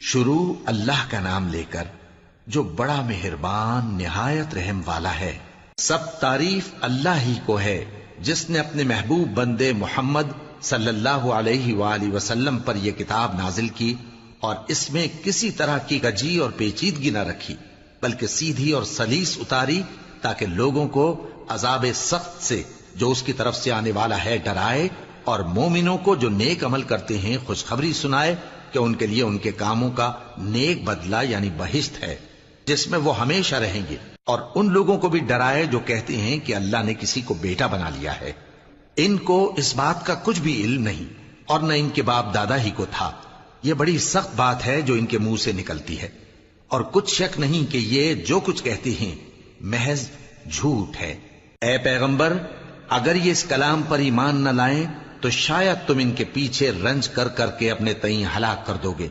شروع اللہ کا نام لے کر جو بڑا مہربان نہایت رحم والا ہے۔ سب تعریف اللہ ہی کو ہے جس نے اپنے محبوب بندے محمد صلی اللہ علیہ وآلہ وسلم پر یہ کتاب نازل کی اور اس میں کسی طرح کی کجی اور پیچیدگی نہ رکھی، بلکہ سیدھی اور سلیس اتاری تاکہ لوگوں کو عذاب سخت سے جو اس کی طرف سے آنے والا ہے ڈرائے، اور مومنوں کو جو نیک عمل کرتے ہیں خوشخبری سنائے کہ ان کے لیے ان کے کاموں کا نیک بدلہ یعنی بہشت ہے جس میں وہ ہمیشہ رہیں گے، اور ان لوگوں کو بھی ڈرائے جو کہتے ہیں کہ اللہ نے کسی کو بیٹا بنا لیا ہے۔ ان کو اس بات کا کچھ بھی علم نہیں اور نہ ان کے باپ دادا ہی کو تھا۔ یہ بڑی سخت بات ہے جو ان کے منہ سے نکلتی ہے، اور کچھ شک نہیں کہ یہ جو کچھ کہتے ہیں محض جھوٹ ہے۔ اے پیغمبر، اگر یہ اس کلام پر ایمان نہ لائیں تو شاید تم ان کے پیچھے رنج کر کر کے اپنے تئیں ہلاک کر دو گے۔